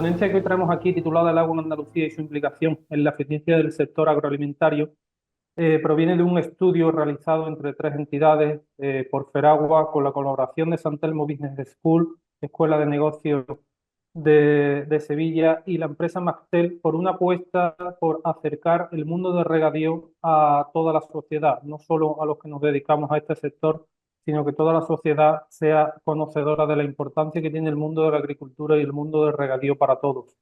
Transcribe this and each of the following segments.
ponencia que hoy traemos aquí, titulada El agua en Andalucía y su implicación en la eficiencia del sector agroalimentario, proviene de un estudio realizado entre tres entidades por Feragua, con la colaboración de San Telmo Business School, Escuela de Negocios de Sevilla, y la empresa Maxtel, por una apuesta por acercar el mundo del regadío a toda la sociedad, no solo a los que nos dedicamos a este sector, sino que toda la sociedad sea conocedora de la importancia que tiene el mundo de la agricultura y el mundo del regadío para todos.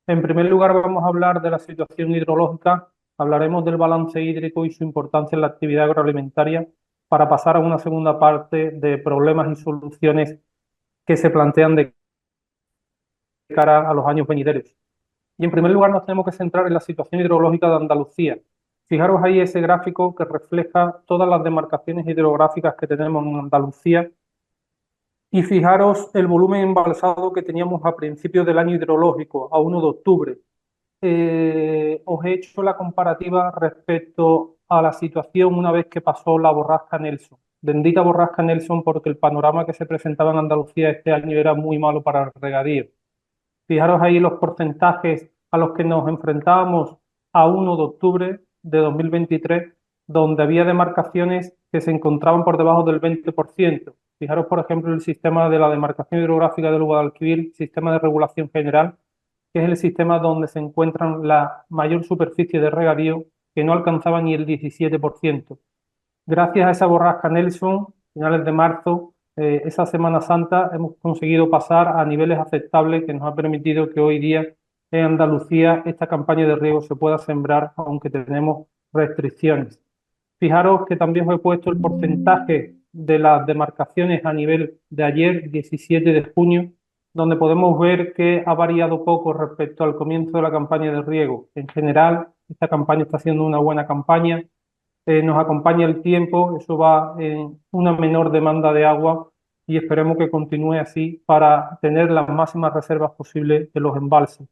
En primer lugar, vamos a hablar de la situación hidrológica, hablaremos del balance hídrico y su importancia en la actividad agroalimentaria, para pasar a una segunda parte de problemas y soluciones que se plantean de cara a los años venideros. Y en primer lugar nos tenemos que centrar en la situación hidrológica de Andalucía. Fijaros ahí ese gráfico que refleja todas las demarcaciones hidrográficas que tenemos en Andalucía, y fijaros el volumen embalsado que teníamos a principios del año hidrológico, a 1 de octubre. Os he hecho la comparativa respecto a la situación una vez que pasó la borrasca Nelson. Bendita borrasca Nelson, porque el panorama que se presentaba en Andalucía este año era muy malo para el regadío. Fijaros ahí los porcentajes a los que nos enfrentábamos a 1 de octubre de 2023, donde había demarcaciones que se encontraban por debajo del 20%. Fijaros, por ejemplo, el sistema de la demarcación hidrográfica del Guadalquivir, sistema de regulación general, que es el sistema donde se encuentran la mayor superficie de regadío, que no alcanzaba ni el 17%. Gracias a esa borrasca Nelson, finales de marzo, esa Semana Santa, hemos conseguido pasar a niveles aceptables que nos ha permitido que hoy día en Andalucía esta campaña de riego se pueda sembrar, aunque tenemos restricciones. Fijaros que también os he puesto el porcentaje de las demarcaciones a nivel de ayer, 17 de junio, donde podemos ver que ha variado poco respecto al comienzo de la campaña de riego. En general, esta campaña está siendo una buena campaña. Nos acompaña el tiempo, eso va en una menor demanda de agua, y esperemos que continúe así para tener las máximas reservas posibles de los embalses.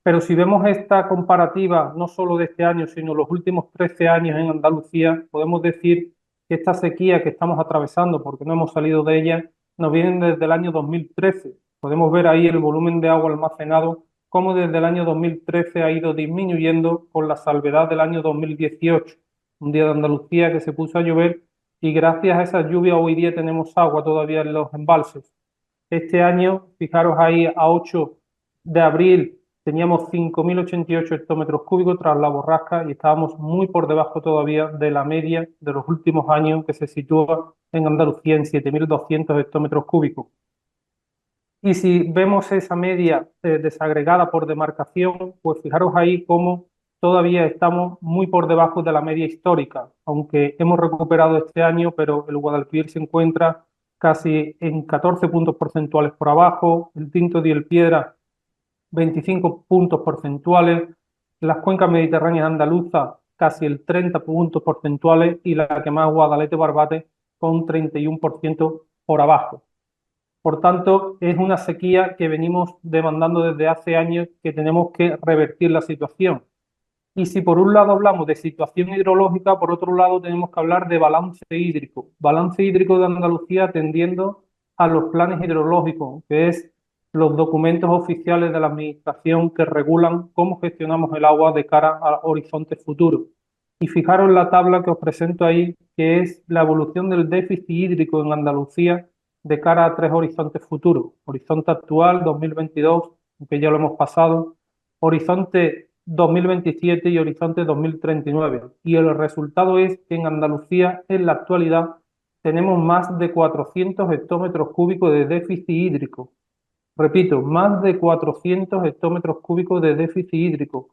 Pero si vemos esta comparativa no solo de este año, sino los últimos 13 años en Andalucía, podemos decir que esta sequía que estamos atravesando, porque no hemos salido de ella, nos viene desde el año 2013. Podemos ver ahí el volumen de agua almacenado, cómo desde el año 2013 ha ido disminuyendo, con la salvedad del año 2018, un día de Andalucía que se puso a llover, y gracias a esa lluvia hoy día tenemos agua todavía en los embalses. Este año, fijaros ahí, a 8 de abril, teníamos 5.088 hectómetros cúbicos tras la borrasca, y estábamos muy por debajo todavía de la media de los últimos años, que se sitúa en Andalucía en 7.200 hectómetros cúbicos. Y si vemos esa media desagregada por demarcación, pues fijaros ahí cómo todavía estamos muy por debajo de la media histórica, aunque hemos recuperado este año, pero el Guadalquivir se encuentra casi en 14 puntos porcentuales por abajo, el Tinto de el Piedra 25 puntos porcentuales, las cuencas mediterráneas andaluzas casi el 30 puntos porcentuales, y la que más, Guadalete Barbate, con 31% por abajo. Por tanto, es una sequía que venimos demandando desde hace años, que tenemos que revertir la situación. Y si por un lado hablamos de situación hidrológica, por otro lado tenemos que hablar de balance hídrico. Balance hídrico de Andalucía atendiendo a los planes hidrológicos, que es los documentos oficiales de la Administración que regulan cómo gestionamos el agua de cara a horizontes futuros. Y fijaros la tabla que os presento ahí, que es la evolución del déficit hídrico en Andalucía de cara a 3 horizontes futuros. Horizonte actual, 2022, que ya lo hemos pasado, horizonte 2027 y horizonte 2039. Y el resultado es que en Andalucía, en la actualidad, tenemos más de 400 hectómetros cúbicos de déficit hídrico. Repito, más de 400 hectómetros cúbicos de déficit hídrico.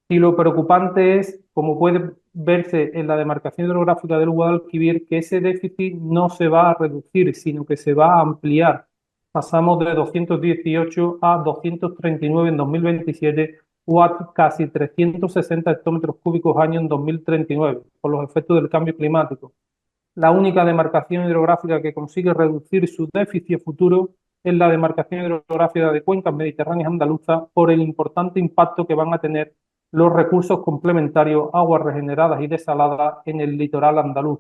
Y lo preocupante es, como puede verse en la demarcación hidrográfica del Guadalquivir, que ese déficit no se va a reducir, sino que se va a ampliar. Pasamos de 218 a 239 en 2027, o a casi 360 hectómetros cúbicos año en 2039, por los efectos del cambio climático. La única demarcación hidrográfica que consigue reducir su déficit futuro es la demarcación hidrográfica de cuencas mediterráneas andaluzas, por el importante impacto que van a tener los recursos complementarios, aguas regeneradas y desaladas, en el litoral andaluz.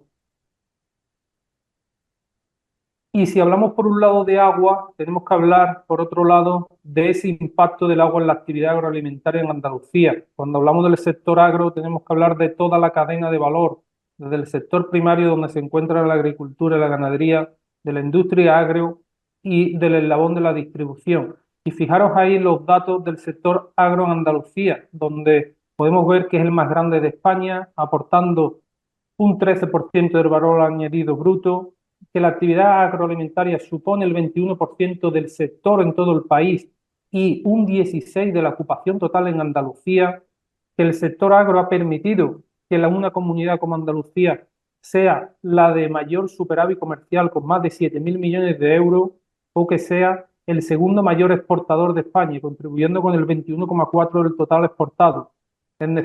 Y si hablamos por un lado de agua, tenemos que hablar por otro lado de ese impacto del agua en la actividad agroalimentaria en Andalucía. Cuando hablamos del sector agro, tenemos que hablar de toda la cadena de valor, desde el sector primario donde se encuentra la agricultura y la ganadería, de la industria agro y del eslabón de la distribución. Y fijaros ahí los datos del sector agro en Andalucía, donde podemos ver que es el más grande de España, aportando un 13% del valor añadido bruto, que la actividad agroalimentaria supone el 21% del sector en todo el país y un 16% de la ocupación total en Andalucía, que el sector agro ha permitido que una comunidad como Andalucía sea la de mayor superávit comercial con más de 7.000 millones de euros o que sea el segundo mayor exportador de España, contribuyendo con el 21,4% del total exportado. En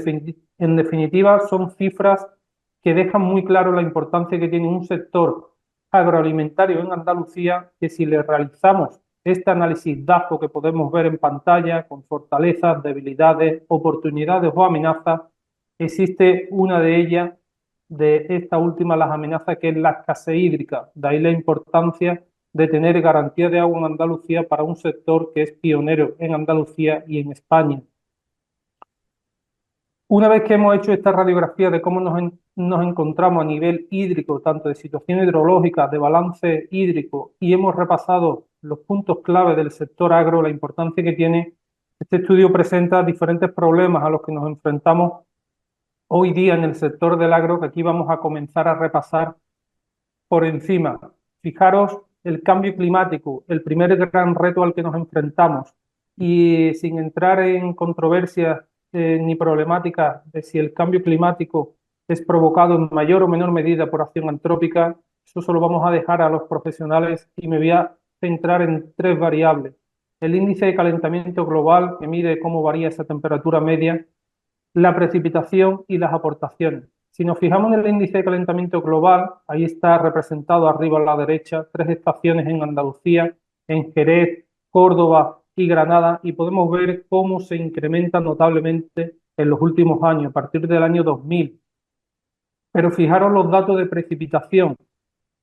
definitiva, son cifras que dejan muy claro la importancia que tiene un sector agroalimentario en Andalucía, que si le realizamos este análisis DAFO que podemos ver en pantalla, con fortalezas, debilidades, oportunidades o amenazas, existe una de ellas, de esta última, las amenazas, que es la escasez hídrica. De ahí la importancia de tener garantía de agua en Andalucía para un sector que es pionero en Andalucía y en España. Una vez que hemos hecho esta radiografía de cómo nos encontramos a nivel hídrico, tanto de situación hidrológica, de balance hídrico, y hemos repasado los puntos clave del sector agro, la importancia que tiene, este estudio presenta diferentes problemas a los que nos enfrentamos hoy día en el sector del agro, que aquí vamos a comenzar a repasar por encima. Fijaros el cambio climático, el primer gran reto al que nos enfrentamos, y sin entrar en controversias ni problemáticas de si el cambio climático es provocado en mayor o menor medida por acción antrópica, eso se lo vamos a dejar a los profesionales y me voy a centrar en tres variables. El índice de calentamiento global, que mide cómo varía esa temperatura media, la precipitación y las aportaciones. Si nos fijamos en el índice de calentamiento global, ahí está representado arriba a la derecha, tres estaciones en Andalucía, en Jerez, Córdoba y Granada, y podemos ver cómo se incrementa notablemente en los últimos años, a partir del año 2000. Pero fijaros los datos de precipitación.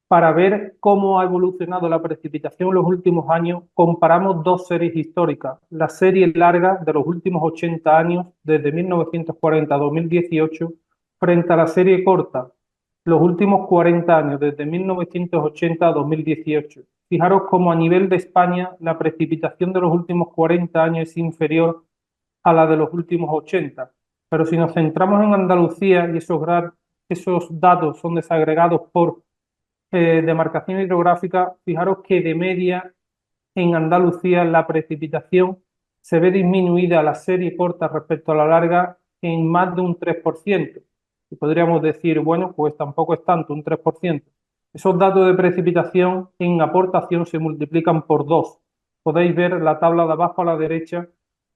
Para ver cómo ha evolucionado la precipitación en los últimos años, comparamos dos series históricas. La serie larga de los últimos 80 años, desde 1940 a 2018, frente a la serie corta, los últimos 40 años, desde 1980 a 2018. Fijaros cómo a nivel de España la precipitación de los últimos 40 años es inferior a la de los últimos 80. Pero si nos centramos en Andalucía, y esos datos son desagregados por demarcación hidrográfica, fijaros que de media en Andalucía la precipitación se ve disminuida a la serie corta respecto a la larga en más de un 3%. Y podríamos decir, bueno, pues tampoco es tanto, un 3%. Esos datos de precipitación en aportación se multiplican por 2. Podéis ver la tabla de abajo a la derecha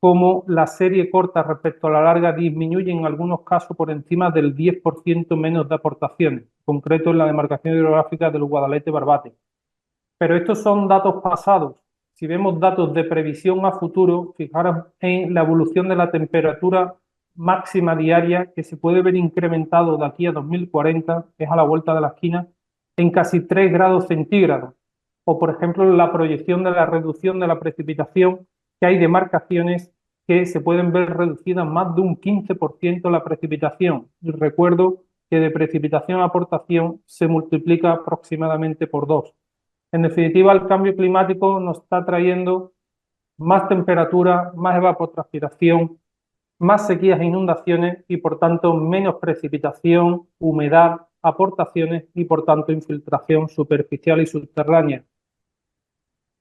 cómo la serie corta respecto a la larga disminuye en algunos casos por encima del 10% menos de aportaciones, en concreto en la demarcación hidrográfica del Guadalete-Barbate. Pero estos son datos pasados. Si vemos datos de previsión a futuro, fijaros en la evolución de la temperatura máxima diaria, que se puede ver incrementado de aquí a 2040, que es a la vuelta de la esquina, en casi 3 grados centígrados. O, por ejemplo, la proyección de la reducción de la precipitación, que hay demarcaciones que se pueden ver reducidas más de un 15% la precipitación. Y recuerdo que de precipitación a aportación se multiplica aproximadamente por 2. En definitiva, el cambio climático nos está trayendo más temperatura, más evapotranspiración, más sequías e inundaciones y, por tanto, menos precipitación, humedad, aportaciones y, por tanto, infiltración superficial y subterránea.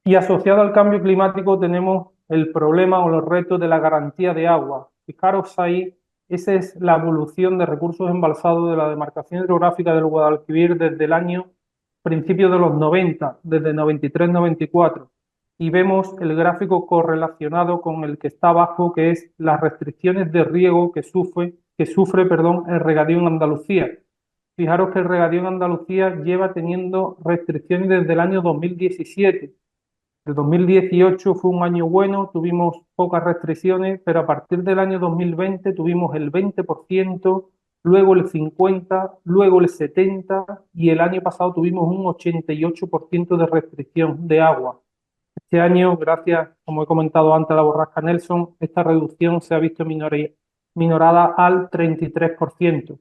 Y asociado al cambio climático tenemos el problema o los retos de la garantía de agua. Fijaros ahí, esa es la evolución de recursos embalsados de la demarcación hidrográfica del Guadalquivir desde el año principios de los 90, desde 93-94. Y vemos el gráfico correlacionado con el que está abajo, que es las restricciones de riego que sufre el regadío en Andalucía. Fijaros que el regadío en Andalucía lleva teniendo restricciones desde el año 2017. El 2018 fue un año bueno, tuvimos pocas restricciones, pero a partir del año 2020 tuvimos el 20% luego el 50%, luego el 70% y el año pasado tuvimos un 88% de restricción de agua. Este año, gracias, como he comentado antes, a la borrasca Nelson, esta reducción se ha visto minorada al 33%.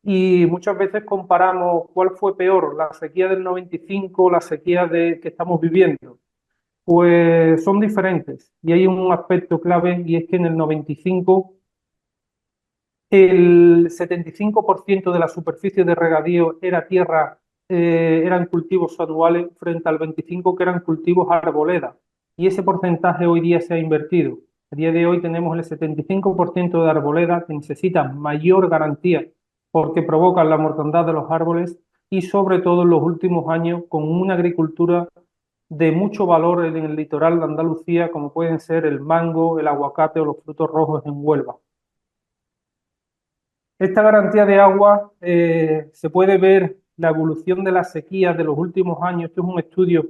Y muchas veces comparamos cuál fue peor, la sequía del 95 o la sequía que estamos viviendo. Pues son diferentes y hay un aspecto clave y es que en el 95 el 75% de la superficie de regadío era tierra, eran cultivos anuales frente al 25% que eran cultivos arboleda. Y ese porcentaje hoy día se ha invertido. A día de hoy tenemos el 75% de arboleda que necesita mayor garantía porque provocan la mortandad de los árboles y sobre todo en los últimos años con una agricultura de mucho valor en el litoral de Andalucía como pueden ser el mango, el aguacate o los frutos rojos en Huelva. Esta garantía de agua se puede ver la evolución de las sequías de los últimos años. Este es un estudio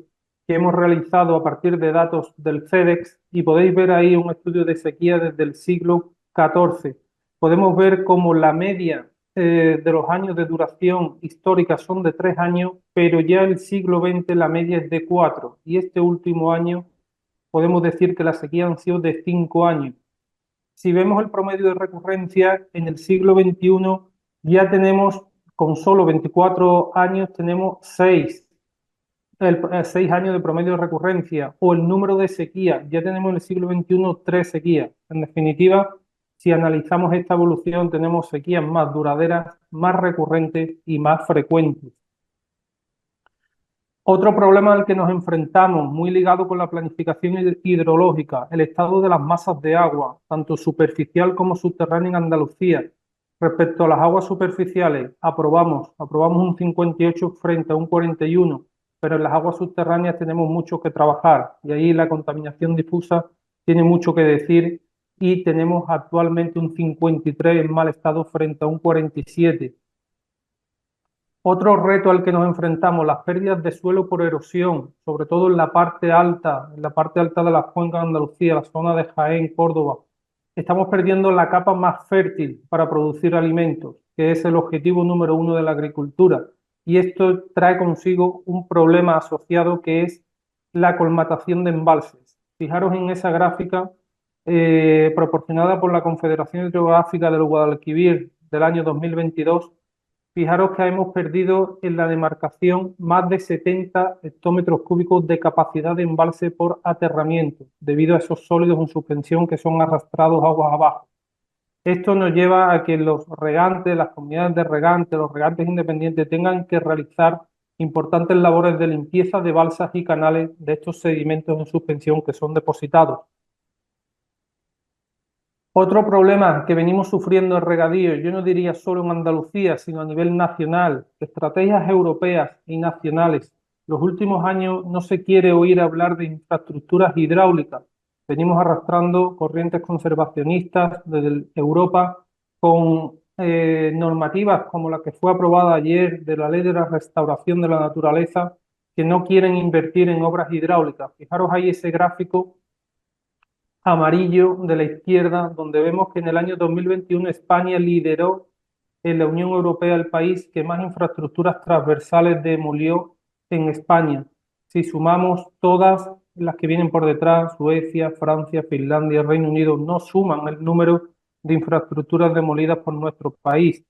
que hemos realizado a partir de datos del FEDEX y podéis ver ahí un estudio de sequía desde el siglo XIV. Podemos ver cómo la media de los años de duración histórica son de 3 años, pero ya el siglo XX la media es de 4 y este último año podemos decir que las sequías han sido de 5 años. Si vemos el promedio de recurrencia, en el siglo XXI ya tenemos, con solo 24 años, tenemos 6 años de promedio de recurrencia, o el número de sequías, ya tenemos en el siglo XXI 3 sequías. En definitiva, si analizamos esta evolución, tenemos sequías más duraderas, más recurrentes y más frecuentes. Otro problema al que nos enfrentamos, muy ligado con la planificación hidrológica, el estado de las masas de agua, tanto superficial como subterránea en Andalucía. Respecto a las aguas superficiales, aprobamos un 58 frente a un 41, pero en las aguas subterráneas tenemos mucho que trabajar y ahí la contaminación difusa tiene mucho que decir y tenemos actualmente un 53 en mal estado frente a un 47. Otro reto al que nos enfrentamos, las pérdidas de suelo por erosión, sobre todo en la parte alta de la cuenca de Andalucía, la zona de Jaén, Córdoba. Estamos perdiendo la capa más fértil para producir alimentos, que es el objetivo número 1 de la agricultura. Y esto trae consigo un problema asociado que es la colmatación de embalses. Fijaros en esa gráfica proporcionada por la Confederación Hidrográfica del Guadalquivir del año 2022. Fijaros que hemos perdido en la demarcación más de 70 hectómetros cúbicos de capacidad de embalse por aterramiento, debido a esos sólidos en suspensión que son arrastrados aguas abajo. Esto nos lleva a que los regantes, las comunidades de regantes, los regantes independientes tengan que realizar importantes labores de limpieza de balsas y canales de estos sedimentos en suspensión que son depositados. Otro problema que venimos sufriendo en regadío, yo no diría solo en Andalucía, sino a nivel nacional, estrategias europeas y nacionales. Los últimos años no se quiere oír hablar de infraestructuras hidráulicas. Venimos arrastrando corrientes conservacionistas desde Europa con normativas como la que fue aprobada ayer de la Ley de la Restauración de la Naturaleza, que no quieren invertir en obras hidráulicas. Fijaros ahí ese gráfico amarillo de la izquierda, donde vemos que en el año 2021 España lideró en la Unión Europea el país que más infraestructuras transversales demolió en España. Si sumamos todas las que vienen por detrás, Suecia, Francia, Finlandia, Reino Unido, no suman el número de infraestructuras demolidas por nuestro país.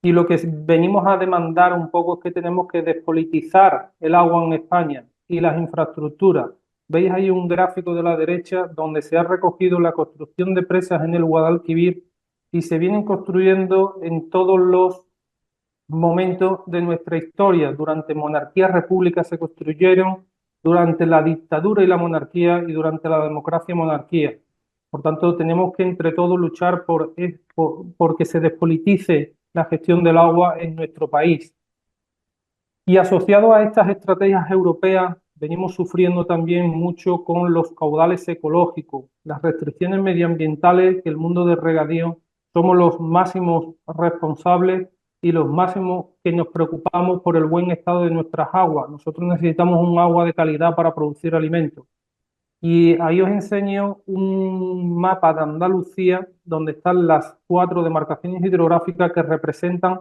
Y lo que venimos a demandar un poco es que tenemos que despolitizar el agua en España y las infraestructuras. Veis ahí un gráfico de la derecha donde se ha recogido la construcción de presas en el Guadalquivir y se vienen construyendo en todos los momentos de nuestra historia. Durante monarquías, repúblicas se construyeron, durante la dictadura y la monarquía y durante la democracia monarquía. Por tanto, tenemos que entre todos luchar por que se despolitice la gestión del agua en nuestro país. Y asociado a estas estrategias europeas, venimos sufriendo también mucho con los caudales ecológicos, las restricciones medioambientales, que el mundo del regadío somos los máximos responsables y los máximos que nos preocupamos por el buen estado de nuestras aguas. Nosotros necesitamos un agua de calidad para producir alimentos. Y ahí os enseño un mapa de Andalucía donde están las 4 demarcaciones hidrográficas que representan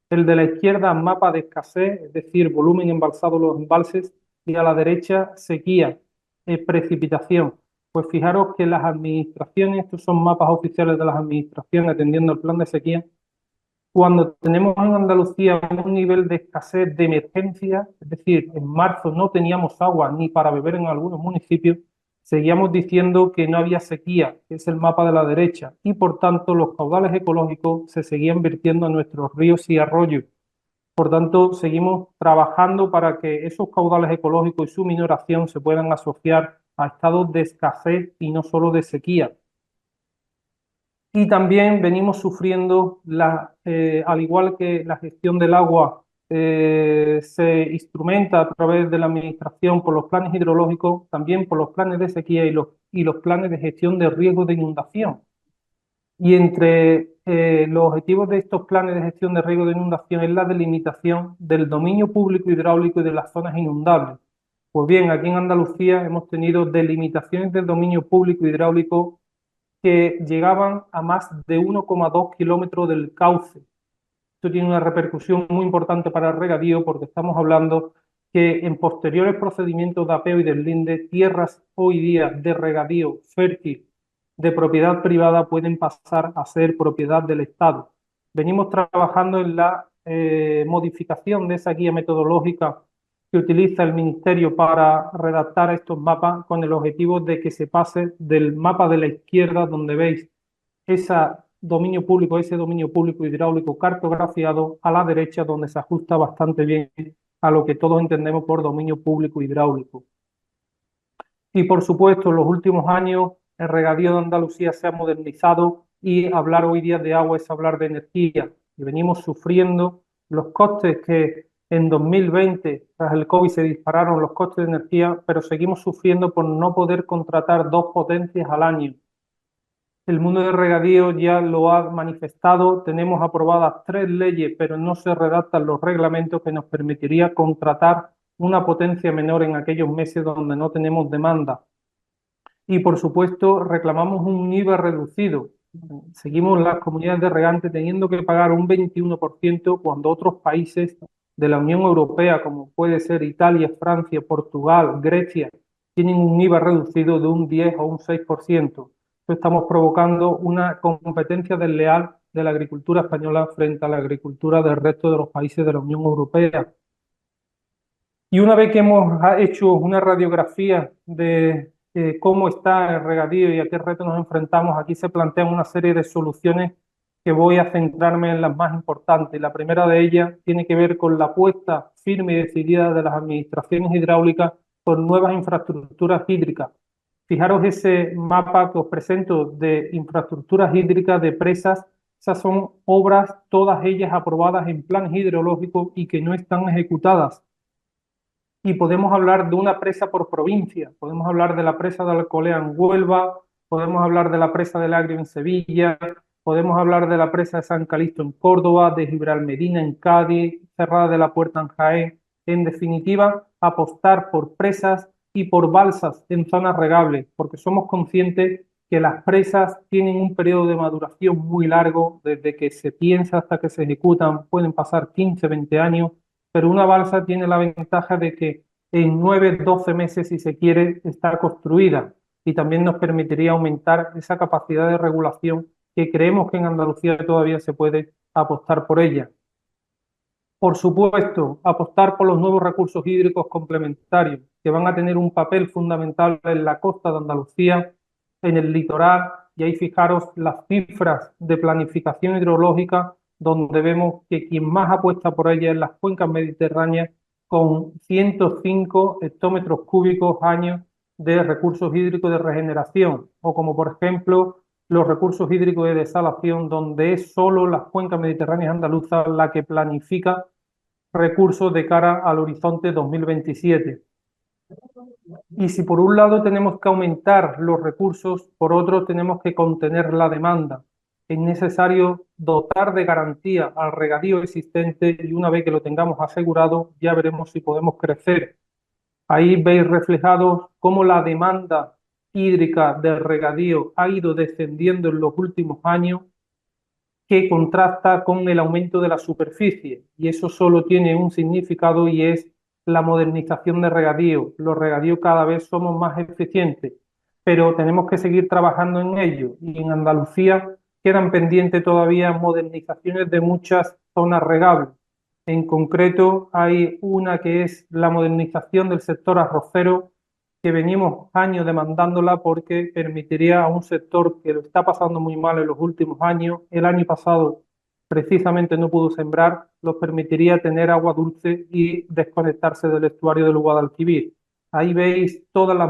el de la izquierda, mapa de escasez, es decir, volumen embalsado en los embalses, y a la derecha, sequía, precipitación. Pues fijaros que las administraciones, estos son mapas oficiales de las administraciones atendiendo el plan de sequía, cuando tenemos en Andalucía un nivel de escasez de emergencia, es decir, en marzo no teníamos agua ni para beber en algunos municipios, seguíamos diciendo que no había sequía, que es el mapa de la derecha, y por tanto los caudales ecológicos se seguían vertiendo a nuestros ríos y arroyos. Por tanto, seguimos trabajando para que esos caudales ecológicos y su minoración se puedan asociar a estados de escasez y no solo de sequía. Y también venimos sufriendo, al igual que la gestión del agua se instrumenta a través de la administración por los planes hidrológicos, también por los planes de sequía y los planes de gestión de riesgo de inundación. Y entre los objetivos de estos planes de gestión de riesgo de inundación es la delimitación del dominio público hidráulico y de las zonas inundables. Pues bien, aquí en Andalucía hemos tenido delimitaciones del dominio público hidráulico que llegaban a más de 1,2 kilómetros del cauce. Esto tiene una repercusión muy importante para el regadío porque estamos hablando que en posteriores procedimientos de apeo y deslinde, tierras hoy día de regadío fértil de propiedad privada pueden pasar a ser propiedad del Estado. Venimos trabajando en la modificación de esa guía metodológica que utiliza el Ministerio para redactar estos mapas con el objetivo de que se pase del mapa de la izquierda, donde veis ese dominio público hidráulico cartografiado, a la derecha, donde se ajusta bastante bien a lo que todos entendemos por dominio público hidráulico. Y por supuesto, en los últimos años el regadío de Andalucía se ha modernizado y hablar hoy día de agua es hablar de energía. Y venimos sufriendo los costes que en 2020, tras el COVID, se dispararon los costes de energía, pero seguimos sufriendo por no poder contratar 2 potencias al año. El mundo del regadío ya lo ha manifestado, tenemos aprobadas 3 leyes, pero no se redactan los reglamentos que nos permitiría contratar una potencia menor en aquellos meses donde no tenemos demanda. Y por supuesto reclamamos un IVA reducido. Seguimos las comunidades de regantes teniendo que pagar un 21% cuando otros países de la Unión Europea, como puede ser Italia, Francia, Portugal, Grecia, tienen un IVA reducido de un 10 o un 6%. Estamos provocando una competencia desleal de la agricultura española frente a la agricultura del resto de los países de la Unión Europea. Y una vez que hemos hecho una radiografía de cómo está el regadío y a qué retos nos enfrentamos, aquí se plantean una serie de soluciones que voy a centrarme en las más importantes. La primera de ellas tiene que ver con la apuesta firme y decidida de las administraciones hidráulicas por nuevas infraestructuras hídricas. Fijaros ese mapa que os presento de infraestructuras hídricas, de presas. Esas son obras, todas ellas aprobadas en planes hidrológicos y que no están ejecutadas. Y podemos hablar de una presa por provincia, podemos hablar de la presa de Alcolea en Huelva, podemos hablar de la presa del Agrio en Sevilla, podemos hablar de la presa de San Calixto en Córdoba, de Gibralmedina en Cádiz, Cerrada de la Puerta en Jaén. En definitiva, apostar por presas y por balsas en zonas regables, porque somos conscientes que las presas tienen un periodo de maduración muy largo, desde que se piensa hasta que se ejecutan, pueden pasar 15, 20 años, pero una balsa tiene la ventaja de que en 9, 12 meses, si se quiere, está construida y también nos permitiría aumentar esa capacidad de regulación que creemos que en Andalucía todavía se puede apostar por ella. Por supuesto, apostar por los nuevos recursos hídricos complementarios que van a tener un papel fundamental en la costa de Andalucía, en el litoral, y ahí fijaros las cifras de planificación hidrológica donde vemos que quien más apuesta por ella es las cuencas mediterráneas con 105 hectómetros cúbicos años de recursos hídricos de regeneración, o como por ejemplo los recursos hídricos de desalación, donde es solo las cuencas mediterráneas andaluzas la que planifica recursos de cara al horizonte 2027. Y si por un lado tenemos que aumentar los recursos, por otro tenemos que contener la demanda. Es necesario dotar de garantía al regadío existente y una vez que lo tengamos asegurado, ya veremos si podemos crecer. Ahí veis reflejados cómo la demanda hídrica de regadío ha ido descendiendo en los últimos años, que contrasta con el aumento de la superficie, y eso solo tiene un significado y es la modernización de regadío. Los regadíos cada vez somos más eficientes, pero tenemos que seguir trabajando en ello, y en Andalucía quedan pendientes todavía modernizaciones de muchas zonas regables. En concreto, hay una que es la modernización del sector arrocero, que venimos años demandándola porque permitiría a un sector que lo está pasando muy mal en los últimos años, el año pasado precisamente no pudo sembrar, los permitiría tener agua dulce y desconectarse del estuario del Guadalquivir. Ahí veis todas las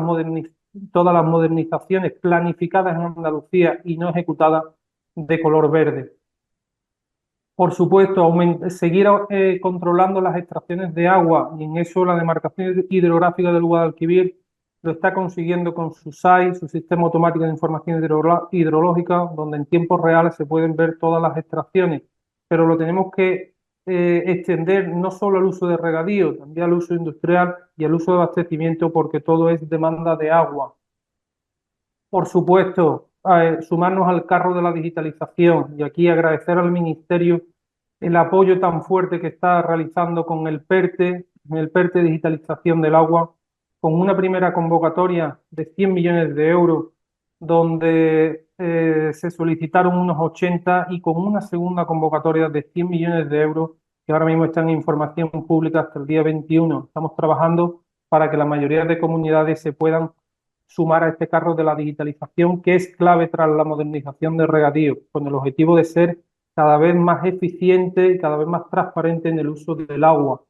modernizaciones planificadas en Andalucía y no ejecutadas de color verde. Por supuesto, seguir controlando las extracciones de agua, y en eso la demarcación hidrográfica del Guadalquivir lo está consiguiendo con su SAI, su Sistema Automático de Información Hidrológica, donde en tiempos reales se pueden ver todas las extracciones, pero lo tenemos que extender no solo al uso de regadío, también al uso industrial y al uso de abastecimiento, porque todo es demanda de agua. Por supuesto, sumarnos al carro de la digitalización, y aquí agradecer al Ministerio el apoyo tan fuerte que está realizando con el PERTE Digitalización del Agua, con una primera convocatoria de 100 millones de euros, donde se solicitaron unos 80, y con una segunda convocatoria de 100 millones de euros, que ahora mismo está en información pública hasta el día 21. Estamos trabajando para que la mayoría de comunidades se puedan sumar a este carro de la digitalización, que es clave tras la modernización del regadío, con el objetivo de ser cada vez más eficiente y cada vez más transparente en el uso del agua.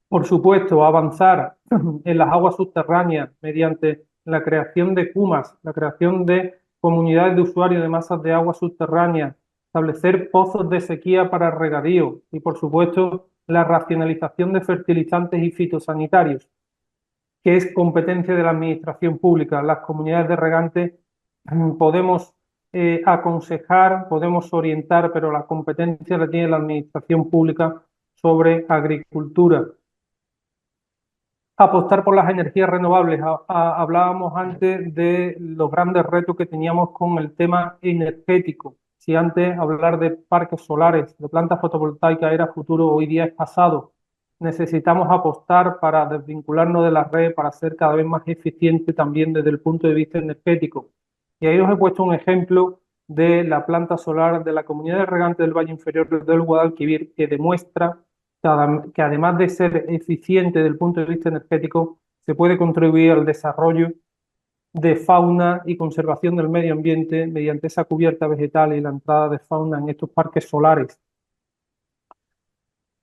Por supuesto, avanzar en las aguas subterráneas mediante la creación de CUMAS, la creación de comunidades de usuarios de masas de agua subterráneas, establecer pozos de sequía para regadío y, por supuesto, la racionalización de fertilizantes y fitosanitarios, que es competencia de la administración pública. Las comunidades de regantes podemos aconsejar, podemos orientar, pero la competencia la tiene la administración pública sobre agricultura. Apostar por las energías renovables. Hablábamos antes de los grandes retos que teníamos con el tema energético. Si antes hablar de parques solares, de plantas fotovoltaicas era futuro, hoy día es pasado. Necesitamos apostar para desvincularnos de la red, para ser cada vez más eficiente también desde el punto de vista energético. Y ahí os he puesto un ejemplo de la planta solar de la Comunidad de Regantes del Valle Inferior del Guadalquivir, que demuestra que además de ser eficiente desde el punto de vista energético, se puede contribuir al desarrollo de fauna y conservación del medio ambiente mediante esa cubierta vegetal y la entrada de fauna en estos parques solares.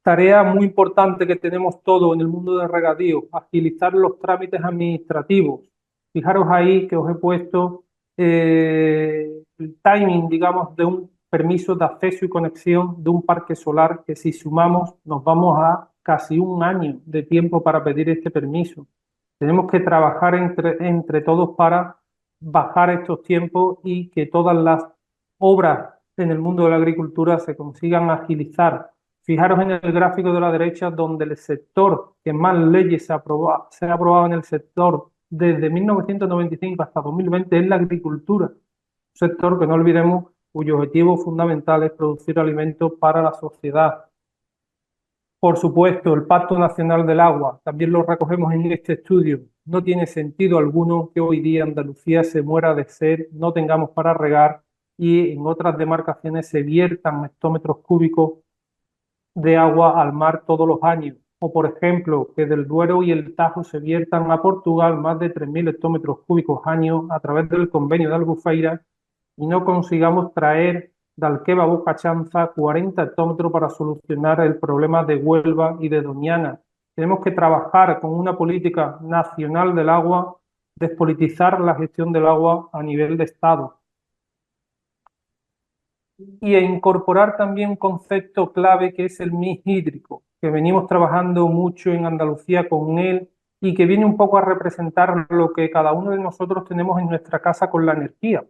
Tarea muy importante que tenemos todos en el mundo del regadío: agilizar los trámites administrativos. Fijaros ahí que os he puesto el timing, digamos, de un permiso de acceso y conexión de un parque solar, que si sumamos nos vamos a casi un año de tiempo para pedir este permiso. Tenemos que trabajar entre todos para bajar estos tiempos y que todas las obras en el mundo de la agricultura se consigan agilizar. Fijaros en el gráfico de la derecha, donde el sector que más leyes se ha aprobado en el sector desde 1995 hasta 2020 es la agricultura. Un sector que no olvidemos, cuyo objetivo fundamental es producir alimentos para la sociedad. Por supuesto, el Pacto Nacional del Agua, también lo recogemos en este estudio. No tiene sentido alguno que hoy día Andalucía se muera de sed, no tengamos para regar y en otras demarcaciones se viertan hectómetros cúbicos de agua al mar todos los años. O, por ejemplo, que del Duero y el Tajo se viertan a Portugal más de 3.000 hectómetros cúbicos año a través del convenio de Albufeira, y no consigamos traer de Alqueva a Boca Chanza 40 hectómetros para solucionar el problema de Huelva y de Doñana. Tenemos que trabajar con una política nacional del agua, despolitizar la gestión del agua a nivel de Estado, y incorporar también un concepto clave que es el mix hídrico, que venimos trabajando mucho en Andalucía con él y que viene un poco a representar lo que cada uno de nosotros tenemos en nuestra casa con la energía.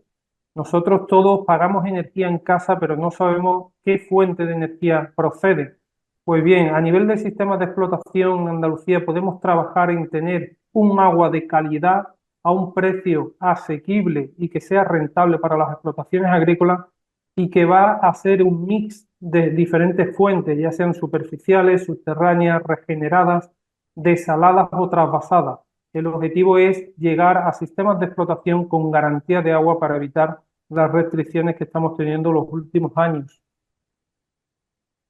Nosotros todos pagamos energía en casa, pero no sabemos qué fuente de energía procede. Pues bien, a nivel del sistema de explotación en Andalucía podemos trabajar en tener un agua de calidad a un precio asequible y que sea rentable para las explotaciones agrícolas y que va a ser un mix de diferentes fuentes, ya sean superficiales, subterráneas, regeneradas, desaladas o trasvasadas. El objetivo es llegar a sistemas de explotación con garantía de agua para evitar las restricciones que estamos teniendo los últimos años.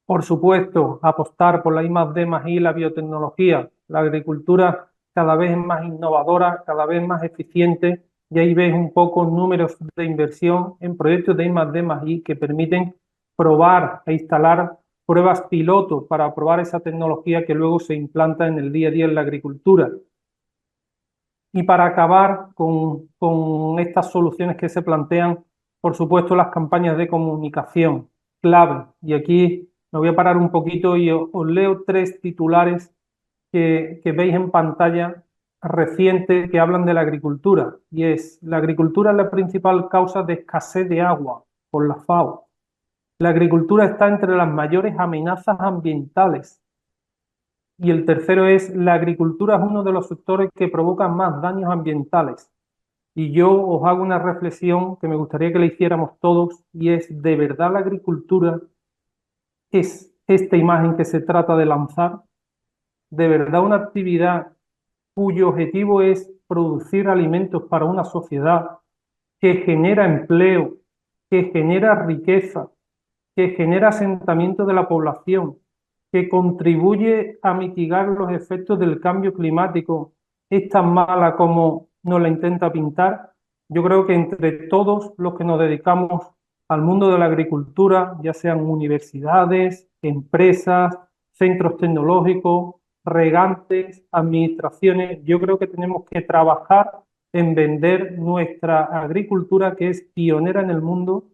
Por supuesto, apostar por la I+D+I, la biotecnología, la agricultura cada vez más innovadora, cada vez más eficiente, y ahí ves un poco números de inversión en proyectos de I+D+I que permiten probar e instalar pruebas piloto para probar esa tecnología que luego se implanta en el día a día en la agricultura. Y para acabar con estas soluciones que se plantean, por supuesto, las campañas de comunicación, clave. Y aquí me voy a parar un poquito y os leo 3 titulares que veis en pantalla recientes que hablan de la agricultura. Y es, la agricultura es la principal causa de escasez de agua por la FAO. La agricultura está entre las mayores amenazas ambientales. Y el tercero es, la agricultura es uno de los sectores que provocan más daños ambientales. Y yo os hago una reflexión que me gustaría que la hiciéramos todos, y es, ¿de verdad la agricultura es esta imagen que se trata de lanzar? ¿De verdad una actividad cuyo objetivo es producir alimentos para una sociedad que genera empleo, que genera riqueza, que genera asentamiento de la población, que contribuye a mitigar los efectos del cambio climático, es tan mala como nos la intenta pintar? Yo creo que entre todos los que nos dedicamos al mundo de la agricultura, ya sean universidades, empresas, centros tecnológicos, regantes, administraciones, yo creo que tenemos que trabajar en vender nuestra agricultura, que es pionera en el mundo,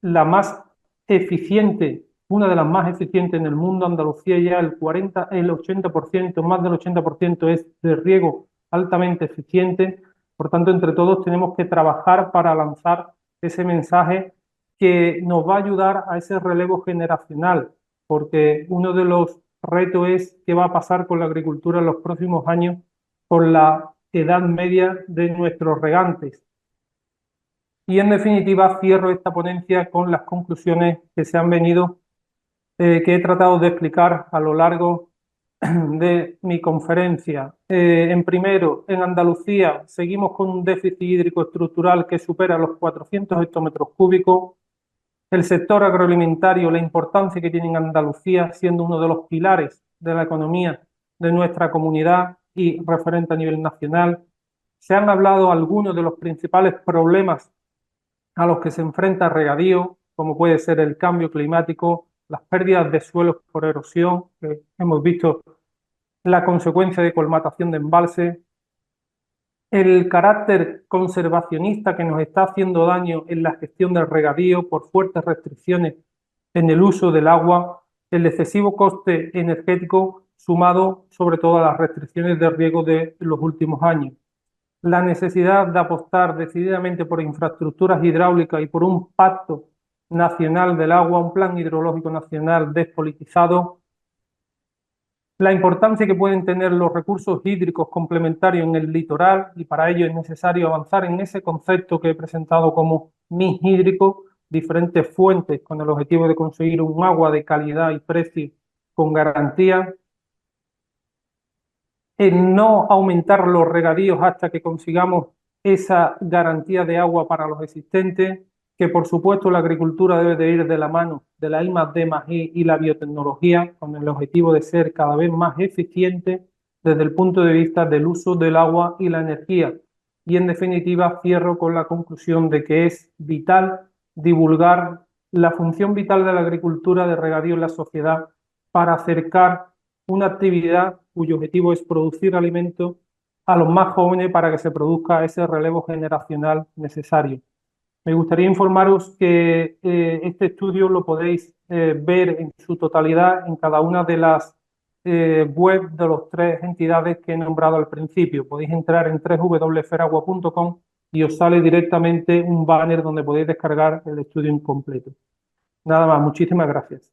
la más eficiente, una de las más eficientes en el mundo. Andalucía ya el 80%, más del 80% es de riego altamente eficiente. Por tanto, entre todos tenemos que trabajar para lanzar ese mensaje que nos va a ayudar a ese relevo generacional, porque uno de los retos es qué va a pasar con la agricultura en los próximos años por la edad media de nuestros regantes. Y en definitiva cierro esta ponencia con las conclusiones que se han venido, que he tratado de explicar a lo largo de mi conferencia. En primero, en Andalucía seguimos con un déficit hídrico estructural que supera los 400 hectómetros cúbicos. El sector agroalimentario, la importancia que tiene en Andalucía, siendo uno de los pilares de la economía de nuestra comunidad y referente a nivel nacional. Se han hablado algunos de los principales problemas a los que se enfrenta regadío, como puede ser el cambio climático, las pérdidas de suelos por erosión, que hemos visto la consecuencia de colmatación de embalses, el carácter conservacionista que nos está haciendo daño en la gestión del regadío por fuertes restricciones en el uso del agua, el excesivo coste energético sumado sobre todo a las restricciones de riego de los últimos años, la necesidad de apostar decididamente por infraestructuras hidráulicas y por un pacto nacional del agua, un plan hidrológico nacional despolitizado, la importancia que pueden tener los recursos hídricos complementarios en el litoral, y para ello es necesario avanzar en ese concepto que he presentado como mix hídrico, diferentes fuentes con el objetivo de conseguir un agua de calidad y precio con garantía, en no aumentar los regadíos hasta que consigamos esa garantía de agua para los existentes, que por supuesto la agricultura debe de ir de la mano de la I+D+I y la biotecnología, con el objetivo de ser cada vez más eficiente desde el punto de vista del uso del agua y la energía. Y en definitiva cierro con la conclusión de que es vital divulgar la función vital de la agricultura de regadío en la sociedad para acercar una actividad cuyo objetivo es producir alimentos a los más jóvenes para que se produzca ese relevo generacional necesario. Me gustaría informaros que este estudio lo podéis ver en su totalidad en cada una de las web de las 3 entidades que he nombrado al principio. Podéis entrar en www.feragua.com y os sale directamente un banner donde podéis descargar el estudio incompleto. Nada más, muchísimas gracias.